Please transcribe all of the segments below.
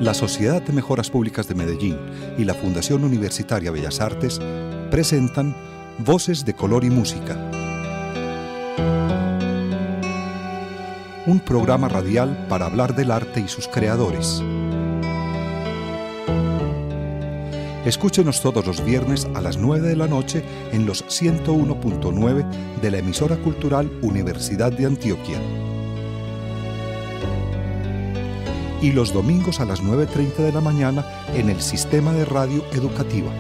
La Sociedad de Mejoras Públicas de Medellín y la Fundación Universitaria Bellas Artes presentan Voces de Color y Música, un programa radial para hablar del arte y sus creadores. Escúchenos todos los viernes a las 9 de la noche en los 101.9 de la emisora cultural Universidad de Antioquia. Y los domingos a las 9:30 de la mañana en el Sistema de Radio Educativa.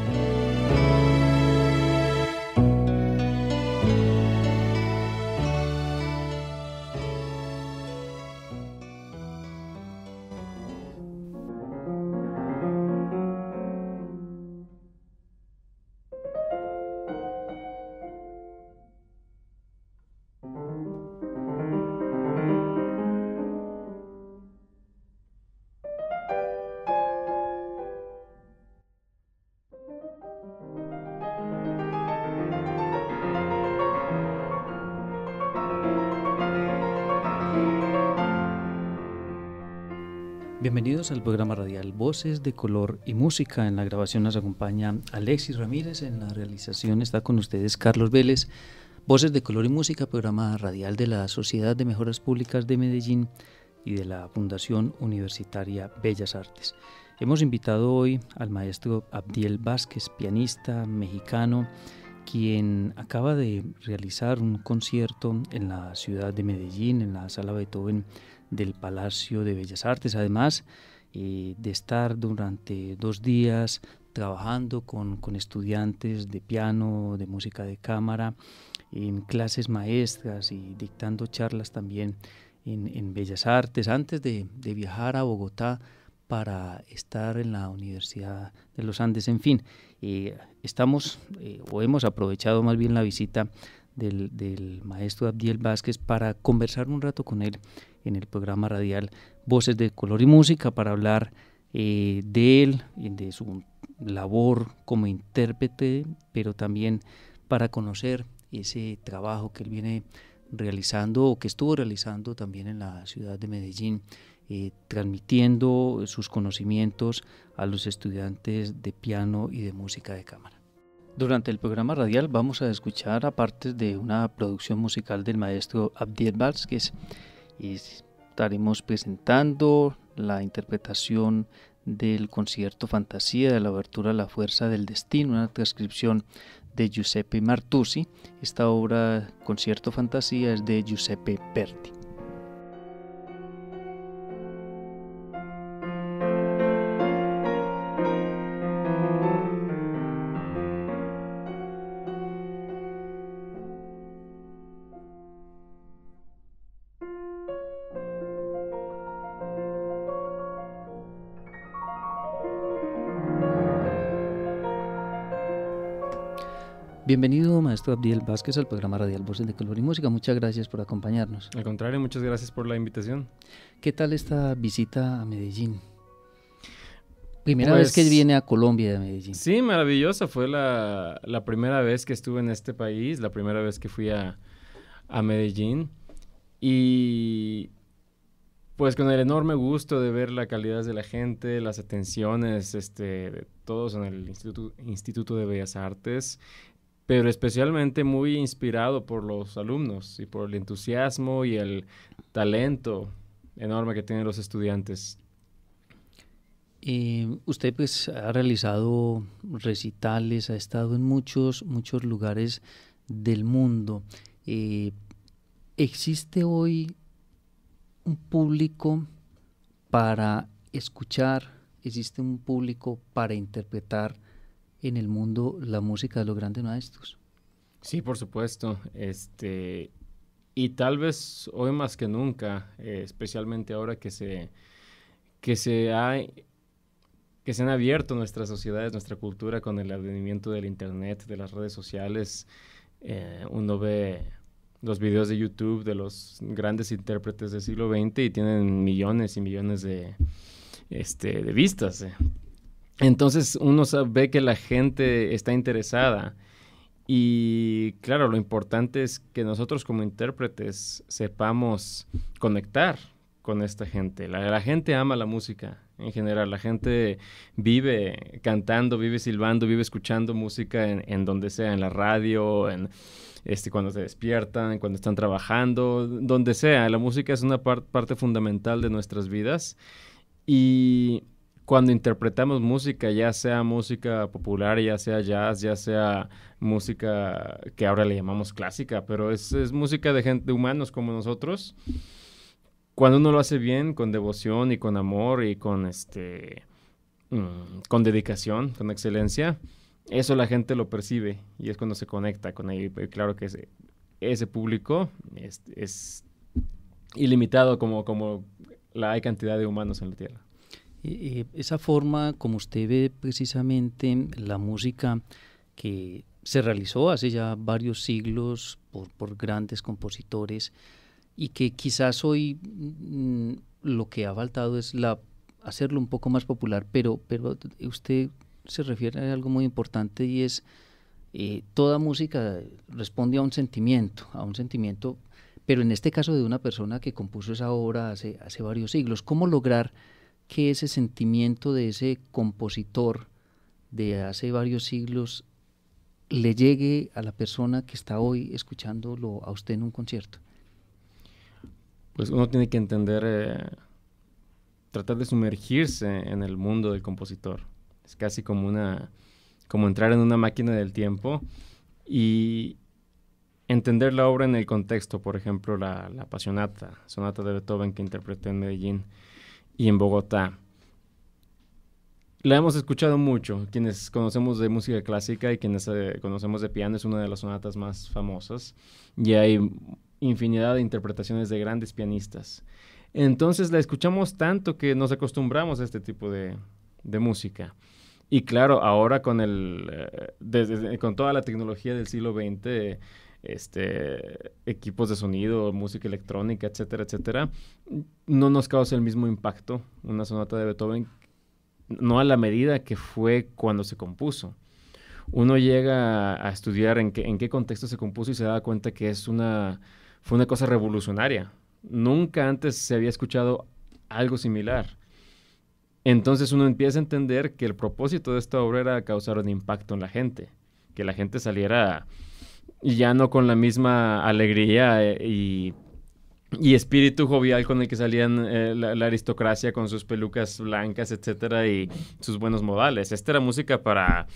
Bienvenidos al programa radial Voces de Color y Música. En la grabación nos acompaña Alexis Ramírez, en la realización está con ustedes Carlos Vélez. Voces de Color y Música, programa radial de la Sociedad de Mejoras Públicas de Medellín y de la Fundación Universitaria Bellas Artes. Hemos invitado hoy al maestro Abdiel Vázquez, pianista mexicano, quien acaba de realizar un concierto en la ciudad de Medellín, en la Sala Beethoven del Palacio de Bellas Artes, además de estar durante 2 días trabajando con estudiantes de piano, de música de cámara, en clases maestras y dictando charlas también en Bellas Artes, antes de viajar a Bogotá para estar en la Universidad de los Andes. En fin, hemos aprovechado más bien la visita del maestro Abdiel Vázquez para conversar un rato con él en el programa radial Voces de Color y Música, para hablar de él, de su labor como intérprete, pero también para conocer ese trabajo que él viene realizando o que estuvo realizando también en la ciudad de Medellín, transmitiendo sus conocimientos a los estudiantes de piano y de música de cámara. Durante el programa radial vamos a escuchar a partes de una producción musical del maestro Abdiel Vázquez y estaremos presentando la interpretación del concierto Fantasía de la obertura La Fuerza del Destino, una transcripción de Giuseppe Martucci. Esta obra, Concierto Fantasía, es de Giuseppe Verdi. Bienvenido, maestro Abdiel Vázquez, al programa radial Voces de Color y Música. Muchas gracias por acompañarnos. Al contrario, muchas gracias por la invitación. ¿Qué tal esta visita a Medellín? Primera vez que viene a Colombia de Medellín. Sí, maravillosa. Fue la primera vez que estuve en este país, la primera vez que fui a Medellín. Y pues con el enorme gusto de ver la calidad de la gente, las atenciones de todos en el Instituto de Bellas Artes, pero especialmente muy inspirado por los alumnos y por el entusiasmo y el talento enorme que tienen los estudiantes. Usted pues ha realizado recitales, ha estado en muchos lugares del mundo. ¿Existe hoy un público para escuchar, existe un público para interpretar en el mundo la música de los grandes maestros? Sí, por supuesto. Y tal vez hoy más que nunca, especialmente ahora que se han abierto nuestras sociedades, nuestra cultura con el advenimiento del internet, de las redes sociales. Uno ve los videos de YouTube de los grandes intérpretes del siglo XX y tienen millones y millones de vistas. Entonces uno ve que la gente está interesada y claro, lo importante es que nosotros como intérpretes sepamos conectar con esta gente. La gente ama la música en general. La gente vive cantando, vive silbando, vive escuchando música en donde sea, en la radio, cuando se despiertan, cuando están trabajando, donde sea. La música es una parte fundamental de nuestras vidas. Y cuando interpretamos música, ya sea música popular, ya sea jazz, ya sea música que ahora le llamamos clásica, pero es música de humanos como nosotros. Cuando uno lo hace bien, con devoción y con amor y con dedicación, con excelencia, eso la gente lo percibe y es cuando se conecta con ello. Y claro que ese público es ilimitado como hay cantidad de humanos en la Tierra. Esa forma como usted ve precisamente la música que se realizó hace ya varios siglos por grandes compositores y que quizás hoy lo que ha faltado es hacerlo un poco más popular, pero usted se refiere a algo muy importante y es toda música responde a un sentimiento, pero en este caso de una persona que compuso esa obra hace varios siglos. ¿Cómo lograr que ese sentimiento de ese compositor de hace varios siglos le llegue a la persona que está hoy escuchándolo a usted en un concierto? Pues uno tiene que entender, tratar de sumergirse en el mundo del compositor. Es casi como entrar en una máquina del tiempo y entender la obra en el contexto. Por ejemplo, la sonata de Beethoven que interpreté en Medellín y en Bogotá. La hemos escuchado mucho, quienes conocemos de música clásica y quienes conocemos de piano, es una de las sonatas más famosas y hay infinidad de interpretaciones de grandes pianistas. Entonces la escuchamos tanto que nos acostumbramos a este tipo de música. Y claro, ahora con toda la tecnología del siglo XX, equipos de sonido, música electrónica, etcétera, etcétera, no nos causa el mismo impacto una sonata de Beethoven, no a la medida que fue cuando se compuso. Uno llega a estudiar en qué contexto se compuso y se da cuenta que fue una cosa revolucionaria. Nunca antes se había escuchado algo similar. Entonces uno empieza a entender que el propósito de esta obra era causar un impacto en la gente, que la gente saliera ya no con la misma alegría y espíritu jovial con el que salían la aristocracia con sus pelucas blancas, etcétera, y sus buenos modales. Esta era música para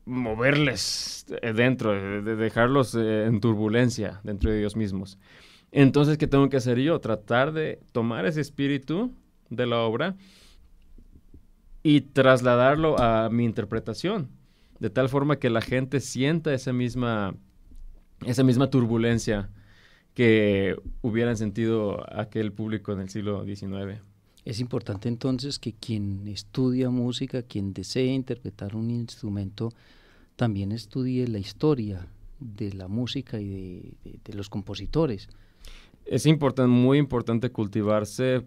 moverles dentro, de dejarlos en turbulencia dentro de ellos mismos. Entonces, ¿qué tengo que hacer yo? Tratar de tomar ese espíritu de la obra y trasladarlo a mi interpretación, de tal forma que la gente sienta esa misma turbulencia que hubieran sentido aquel público en el siglo XIX. Es importante entonces que quien estudia música, quien desee interpretar un instrumento, también estudie la historia de la música y de los compositores. Es muy importante cultivarse,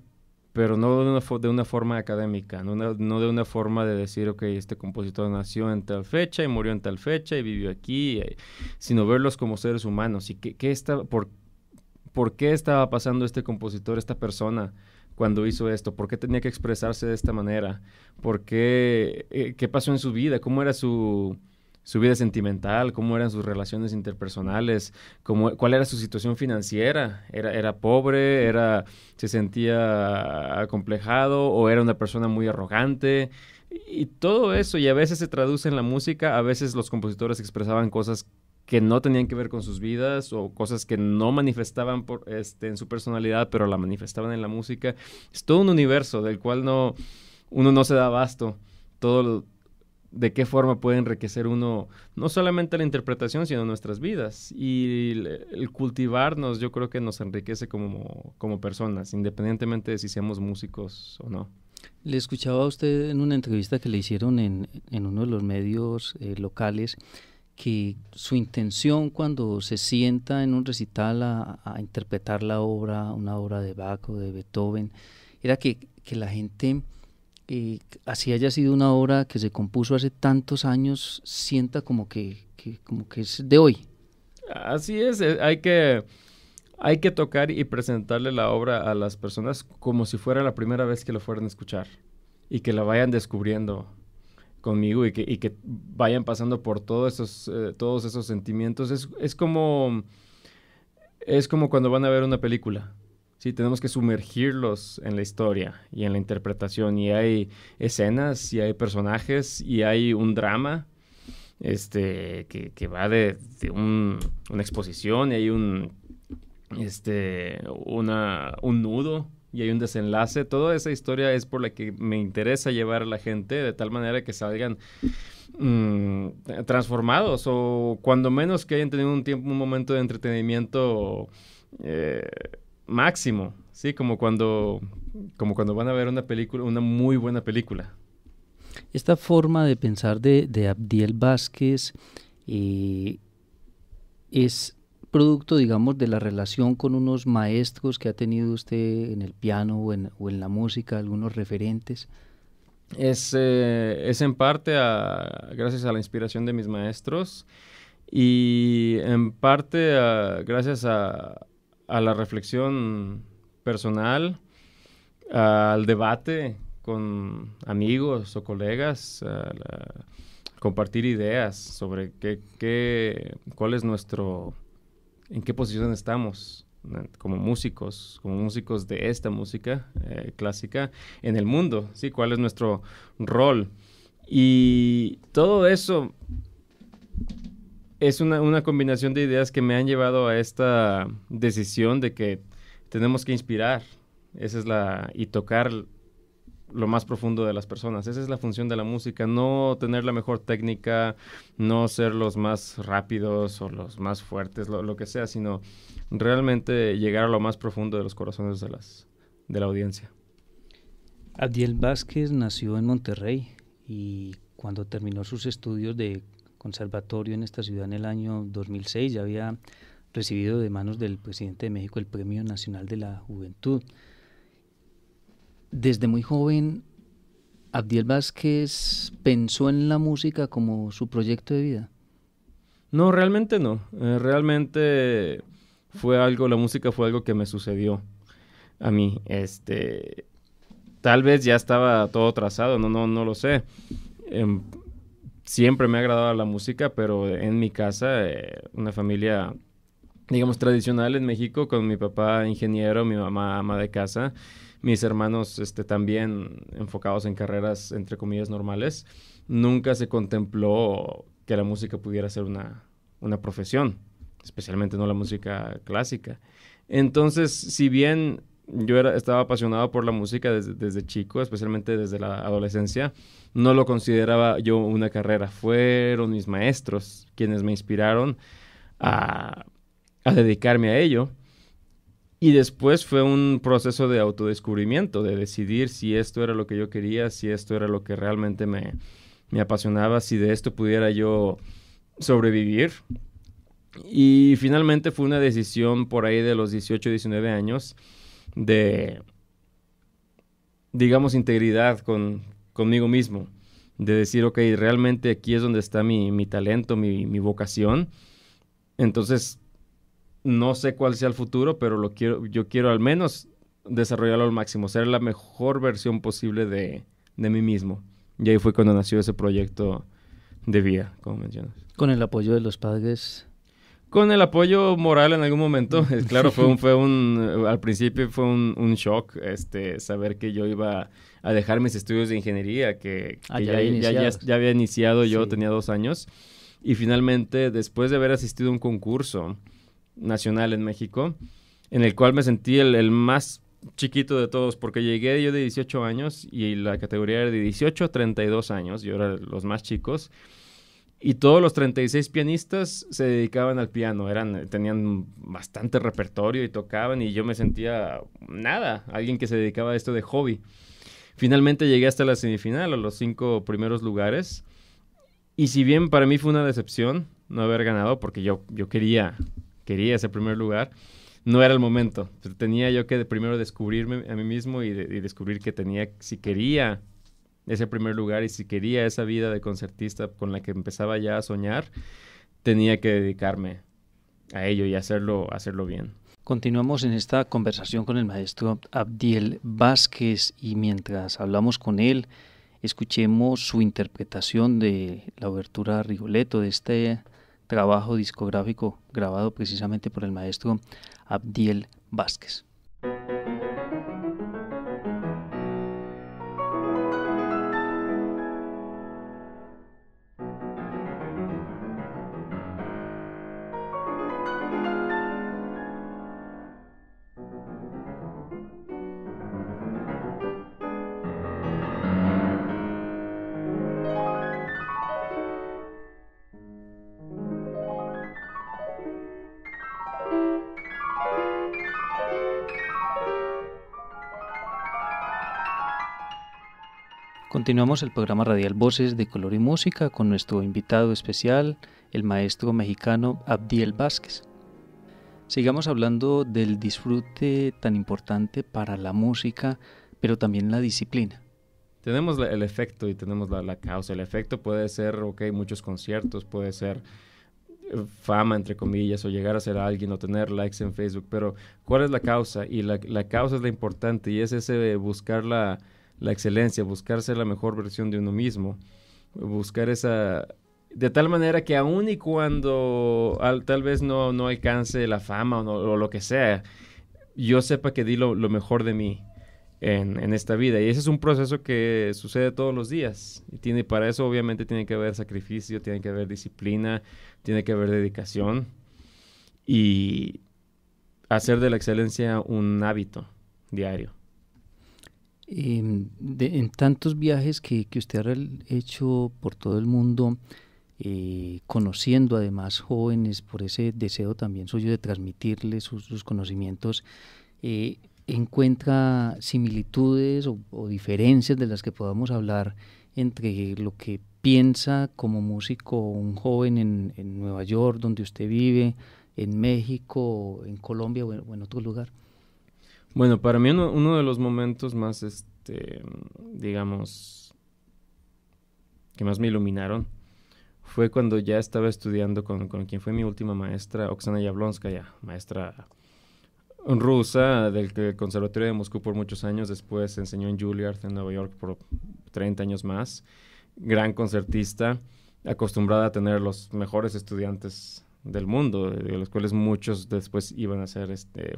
pero no de una forma académica, no de una forma de decir, ok, este compositor nació en tal fecha y murió en tal fecha y vivió aquí, sino verlos como seres humanos. ¿Y por qué estaba pasando este compositor, esta persona, cuando hizo esto? ¿Por qué tenía que expresarse de esta manera? ¿Qué pasó en su vida? ¿Cómo era su vida sentimental? ¿Cómo eran sus relaciones interpersonales? ¿Cuál era su situación financiera? ¿Era pobre? ¿Se sentía acomplejado? ¿O era una persona muy arrogante? Y todo eso, y a veces se traduce en la música. A veces los compositores expresaban cosas que no tenían que ver con sus vidas o cosas que no manifestaban en su personalidad, pero la manifestaban en la música. Es todo un universo del cual uno no se da abasto. De qué forma puede enriquecer uno no solamente la interpretación, sino nuestras vidas. Y el cultivarnos, yo creo que nos enriquece como personas, independientemente de si seamos músicos o no. Le escuchaba a usted en una entrevista que le hicieron en uno de los medios locales, que su intención cuando se sienta en un recital a interpretar una obra de Bach o de Beethoven, era que la gente, así haya sido una obra que se compuso hace tantos años, sienta como que es de hoy. Así es, hay que hay que tocar y presentarle la obra a las personas como si fuera la primera vez que lo fueran a escuchar y que la vayan descubriendo conmigo y que vayan pasando por todos esos sentimientos. Es como cuando van a ver una película. Sí, tenemos que sumergirlos en la historia y en la interpretación. Y hay escenas, y hay personajes, y hay un drama que va de una exposición, y hay un nudo, y hay un desenlace. Toda esa historia es por la que me interesa llevar a la gente, de tal manera que salgan transformados, o cuando menos que hayan tenido un momento de entretenimiento máximo, ¿sí? Como cuando van a ver una película, una muy buena película. Esta forma de pensar de Abdiel Vázquez es producto, digamos, de la relación con unos maestros que ha tenido usted en el piano o en la música, algunos referentes. Es en parte gracias a la inspiración de mis maestros y en parte gracias a la reflexión personal, al debate con amigos o colegas, compartir ideas sobre cuál es en qué posición estamos como músicos de esta música clásica en el mundo, ¿sí? ¿Cuál es nuestro rol? Y todo eso es una combinación de ideas que me han llevado a esta decisión de que tenemos que inspirar. Y tocar lo más profundo de las personas. Esa es la función de la música, no tener la mejor técnica, no ser los más rápidos o los más fuertes, lo que sea, sino realmente llegar a lo más profundo de los corazones de la audiencia. Abdiel Vázquez nació en Monterrey y cuando terminó sus estudios de conservatorio en esta ciudad en el año 2006 ya había recibido de manos del presidente de México el Premio Nacional de la Juventud. Desde muy joven, Abdiel Vázquez pensó en la música como su proyecto de vida. No, realmente no. Realmente la música fue algo que me sucedió a mí. Tal vez ya estaba todo trazado, no lo sé. Siempre me ha agradado la música, pero en mi casa, una familia, digamos, tradicional en México, con mi papá ingeniero, mi mamá ama de casa, mis hermanos también enfocados en carreras, entre comillas, normales, nunca se contempló que la música pudiera ser una profesión, especialmente no la música clásica. Entonces, si bien yo estaba apasionado por la música desde chico, especialmente desde la adolescencia, no lo consideraba yo una carrera. Fueron mis maestros quienes me inspiraron a dedicarme a ello. Y después fue un proceso de autodescubrimiento, de decidir si esto era lo que yo quería, si esto era lo que realmente me apasionaba, si de esto pudiera yo sobrevivir. Y finalmente fue una decisión por ahí de los 18, 19 años de, digamos, integridad conmigo mismo, de decir, ok, realmente aquí es donde está mi talento, mi vocación. Entonces, no sé cuál sea el futuro, pero yo quiero al menos desarrollarlo al máximo, ser la mejor versión posible de mí mismo. Y ahí fue cuando nació ese proyecto de vida, como mencionas. ¿Con el apoyo de los padres? Con el apoyo moral en algún momento. Claro, al principio fue un shock saber que yo iba a dejar mis estudios de ingeniería, que ya había iniciado yo, sí. Tenía 2 años. Y finalmente, después de haber asistido a un concurso nacional en México, en el cual me sentí el más chiquito de todos, porque llegué yo de 18 años y la categoría era de 18 a 32 años, yo era los más chicos, y todos los 36 pianistas se dedicaban al piano, tenían bastante repertorio y tocaban, y yo me sentía alguien que se dedicaba a esto de hobby. Finalmente llegué hasta la semifinal, a los 5 primeros lugares, y si bien para mí fue una decepción no haber ganado, porque yo quería ese primer lugar, no era el momento. Tenía yo que primero descubrirme a mí mismo y descubrir que si quería ese primer lugar y si quería esa vida de concertista con la que empezaba ya a soñar, tenía que dedicarme a ello y hacerlo bien. Continuamos en esta conversación con el maestro Abdiel Vázquez y mientras hablamos con él, escuchemos su interpretación de la obertura Rigoletto, de este trabajo discográfico grabado precisamente por el maestro Abdiel Vázquez. Continuamos el programa radial Voces de Color y Música con nuestro invitado especial, el maestro mexicano Abdiel Vázquez. Sigamos hablando del disfrute tan importante para la música, pero también la disciplina. Tenemos el efecto y tenemos la causa. El efecto puede ser, muchos conciertos, puede ser fama, entre comillas, o llegar a ser alguien o tener likes en Facebook, pero ¿cuál es la causa? Y la causa es la importante y es ese buscar la excelencia, buscar ser la mejor versión de uno mismo, buscar esa... De tal manera que aun y cuando tal vez no alcance la fama o lo que sea, yo sepa que di lo mejor de mí en esta vida. Y ese es un proceso que sucede todos los días. Y para eso obviamente tiene que haber sacrificio, tiene que haber disciplina, tiene que haber dedicación. Y hacer de la excelencia un hábito diario. En tantos viajes que usted ha hecho por todo el mundo, conociendo además jóvenes por ese deseo también suyo de transmitirles sus conocimientos, ¿encuentra similitudes o diferencias de las que podamos hablar entre lo que piensa como músico un joven en Nueva York, donde usted vive, en México, en Colombia o en otro lugar? Bueno, para mí uno de los momentos más, digamos, que más me iluminaron fue cuando ya estaba estudiando con quien fue mi última maestra, Oksana Yablonskaya, maestra rusa del Conservatorio de Moscú por muchos años. Después enseñó en Juilliard en Nueva York por 30 años más. Gran concertista, acostumbrada a tener los mejores estudiantes del mundo, de los cuales muchos después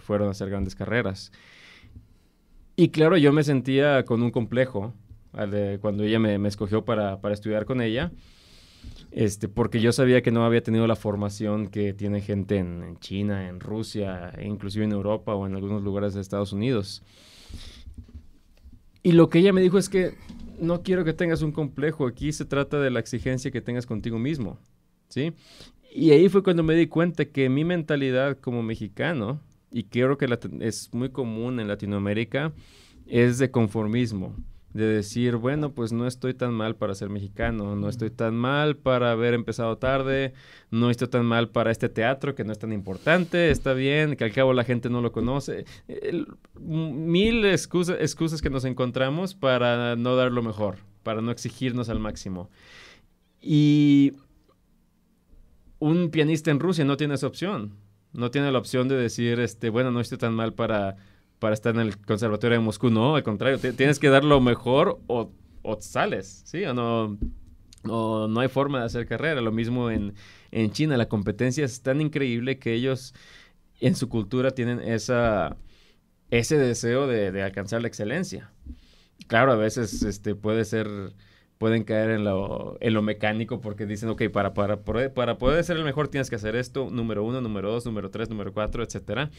fueron a hacer grandes carreras. Y claro, yo me sentía con un complejo cuando ella me escogió para estudiar con ella, porque yo sabía que no había tenido la formación que tiene gente en China, en Rusia, e inclusive en Europa o en algunos lugares de Estados Unidos. Y lo que ella me dijo es que no quiero que tengas un complejo, aquí se trata de la exigencia que tengas contigo mismo, ¿sí? Y ahí fue cuando me di cuenta que mi mentalidad como mexicano, y creo que es muy común en Latinoamérica, es de conformismo, de decir, bueno, pues no estoy tan mal para ser mexicano, no estoy tan mal para haber empezado tarde, no estoy tan mal para este teatro que no es tan importante, está bien, que al cabo la gente no lo conoce. Mil excusas que nos encontramos para no dar lo mejor, para no exigirnos al máximo. Y un pianista en Rusia no tiene esa opción. No tiene la opción de decir, bueno, no estoy tan mal para estar en el Conservatorio de Moscú. No, al contrario, tienes que dar lo mejor o sales, ¿sí? O no hay forma de hacer carrera. Lo mismo en China. La competencia es tan increíble que ellos en su cultura tienen ese deseo de alcanzar la excelencia. Claro, a veces pueden caer en lo mecánico porque dicen, ok, para poder ser el mejor tienes que hacer esto, número 1, número 2, número 3, número 4, etcétera.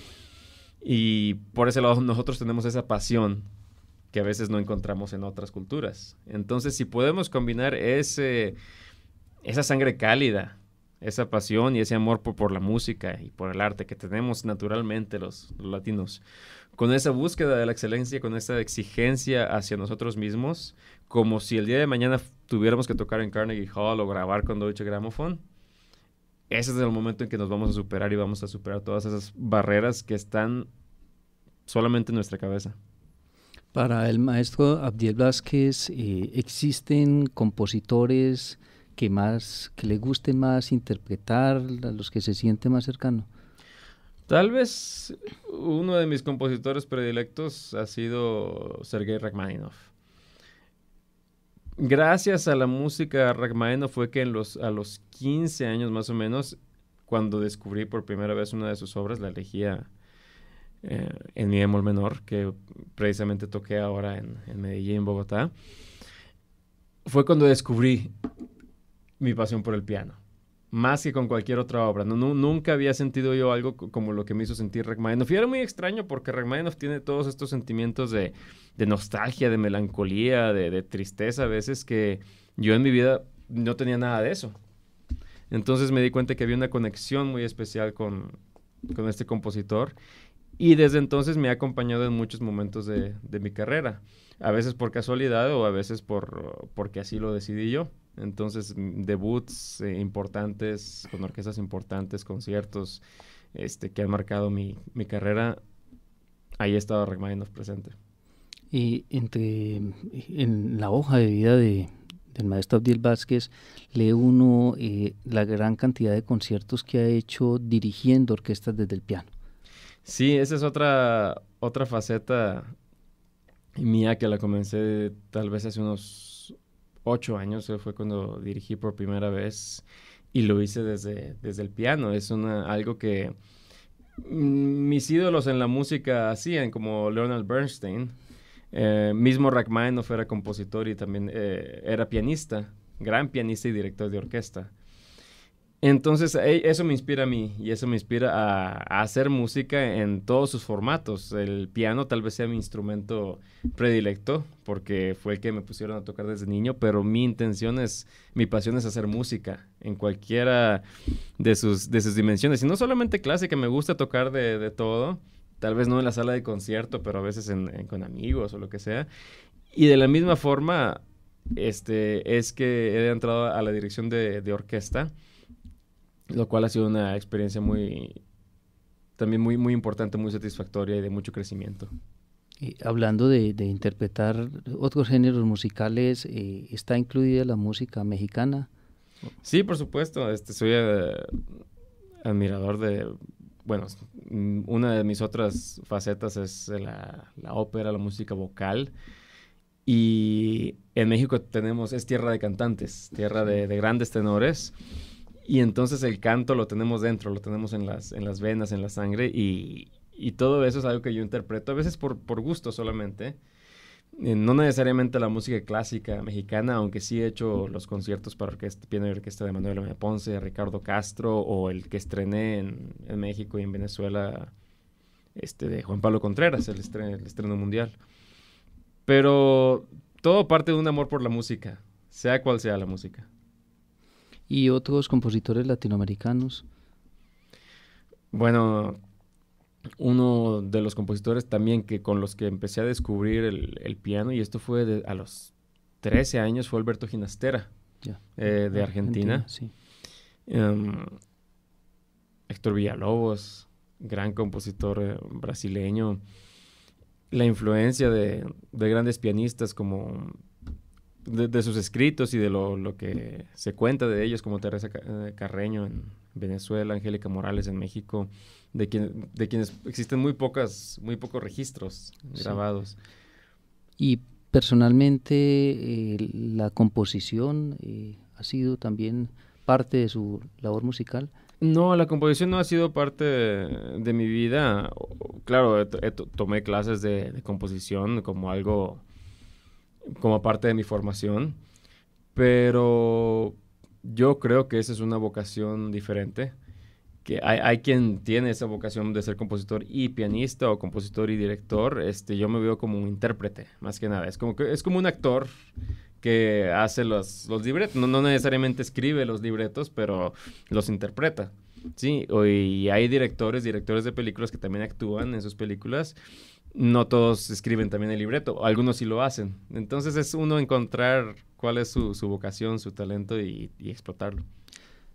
Y por ese lado nosotros tenemos esa pasión que a veces no encontramos en otras culturas. Entonces, si podemos combinar esa sangre cálida, esa pasión y ese amor por la música y por el arte que tenemos naturalmente los latinos, con esa búsqueda de la excelencia, con esa exigencia hacia nosotros mismos, como si el día de mañana tuviéramos que tocar en Carnegie Hall o grabar con Deutsche Grammophon, ese es el momento en que nos vamos a superar y vamos a superar todas esas barreras que están solamente en nuestra cabeza. Para el maestro Abdiel Vázquez, ¿existen compositores que le guste más interpretar, a los que se siente más cercano? Tal vez uno de mis compositores predilectos ha sido Sergei Rachmaninoff. Gracias a la música Rachmaninoff fue que a los 15 años más o menos, cuando descubrí por primera vez una de sus obras, la elegía en mi bemol menor, que precisamente toqué ahora en Medellín, Bogotá, fue cuando descubrí mi pasión por el piano. Más que con cualquier otra obra. Nunca había sentido yo algo como lo que me hizo sentir Rachmaninoff. Y era muy extraño porque Rachmaninoff tiene todos estos sentimientos de nostalgia, de melancolía, de tristeza a veces, que yo en mi vida no tenía nada de eso. Entonces me di cuenta que había una conexión muy especial con este compositor. Y desde entonces me ha acompañado en muchos momentos de mi carrera. A veces por casualidad o a veces porque así lo decidí yo. Entonces, debuts importantes, con orquestas importantes, conciertos que han marcado mi carrera, ahí ha estado Rachmaninoff presente. Y en la hoja de vida del maestro Abdiel Vázquez, lee uno la gran cantidad de conciertos que ha hecho dirigiendo orquestas desde el piano. Sí, esa es otra faceta mía que la comencé tal vez hace unos 8 años, fue cuando dirigí por primera vez y lo hice desde el piano. Es algo que mis ídolos en la música hacían, como Leonard Bernstein. Mismo Rachmaninoff era compositor y también era pianista, gran pianista y director de orquesta. Entonces eso me inspira a mí y eso me inspira a hacer música en todos sus formatos. El piano tal vez sea mi instrumento predilecto porque fue el que me pusieron a tocar desde niño, pero mi pasión es hacer música en cualquiera de sus dimensiones. Y no solamente clásica, me gusta tocar de todo, tal vez no en la sala de concierto, pero a veces con amigos o lo que sea. Y de la misma forma es que he entrado a la dirección de orquesta, lo cual ha sido una experiencia también muy importante, muy satisfactoria y de mucho crecimiento. Hablando de interpretar otros géneros musicales, ¿está incluida la música mexicana? Sí, por supuesto. Soy admirador bueno, una de mis otras facetas es la ópera, la música vocal. Y en México es tierra de cantantes, tierra de grandes tenores. Y entonces el canto lo tenemos dentro, lo tenemos en las venas, en la sangre, y todo eso es algo que yo interpreto, a veces por gusto solamente. No necesariamente la música clásica mexicana, aunque sí he hecho los conciertos para piano y orquesta de Manuel M. Ponce, de Ricardo Castro, o el que estrené en México y en Venezuela, de Juan Pablo Contreras, el estreno mundial. Pero todo parte de un amor por la música, sea cual sea la música. ¿Y otros compositores latinoamericanos? Bueno, uno de los compositores también con los que empecé a descubrir el piano, y esto fue a los 13 años, fue Alberto Ginastera, de Argentina. Sí. Héctor Villalobos, gran compositor brasileño. La influencia de grandes pianistas como de sus escritos y de lo que se cuenta de ellos, como Teresa Carreño en Venezuela, Angélica Morales en México, de quienes existen muy pocos registros grabados. Y personalmente, ¿la composición ha sido también parte de su labor musical? No, la composición no ha sido parte de mi vida. Claro, tomé clases de composición como parte de mi formación, pero yo creo que esa es una vocación diferente, que hay quien tiene esa vocación de ser compositor y pianista o compositor y director. Yo me veo como un intérprete, más que nada. Es como un actor que hace los libretos, no necesariamente escribe los libretos, pero los interpreta. Sí, y hay directores de películas que también actúan en sus películas. No todos escriben también el libreto, algunos sí lo hacen. Entonces es uno encontrar cuál es su vocación, su talento y explotarlo.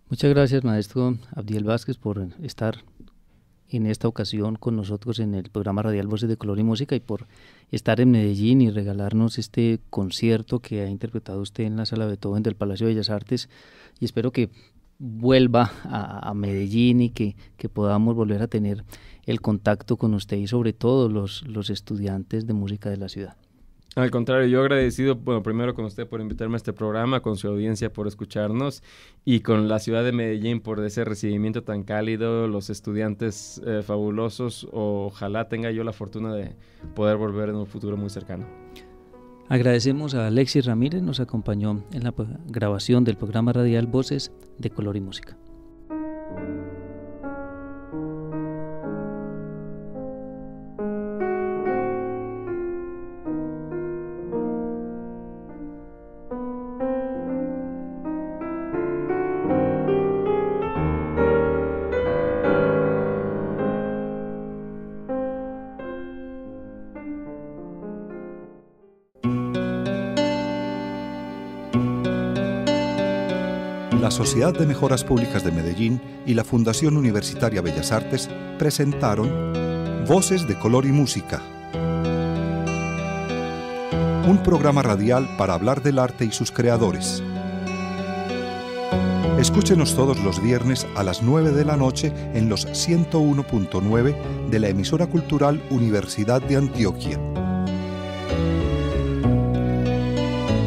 Muchas gracias, maestro Abdiel Vázquez, por estar en esta ocasión con nosotros en el programa radial Voces de Color y Música, y por estar en Medellín y regalarnos este concierto que ha interpretado usted en la Sala Beethoven del Palacio de Bellas Artes. Y espero que vuelva a Medellín y que podamos volver a tener el contacto con usted y sobre todo los estudiantes de música de la ciudad. Al contrario, yo agradecido, bueno, primero con usted por invitarme a este programa, con su audiencia por escucharnos y con la ciudad de Medellín por ese recibimiento tan cálido, los estudiantes fabulosos. Ojalá tenga yo la fortuna de poder volver en un futuro muy cercano. Agradecemos a Alexis Ramírez, nos acompañó en la grabación del programa radial Voces de Color y Música. La Sociedad de Mejoras Públicas de Medellín y la Fundación Universitaria Bellas Artes presentaron Voces de Color y Música, un programa radial para hablar del arte y sus creadores. Escúchenos todos los viernes a las 9 de la noche en los 101.9 de la emisora cultural Universidad de Antioquia.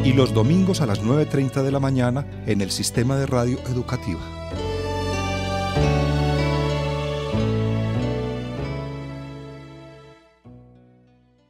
Y los domingos a las 9:30 de la mañana en el Sistema de Radio Educativa.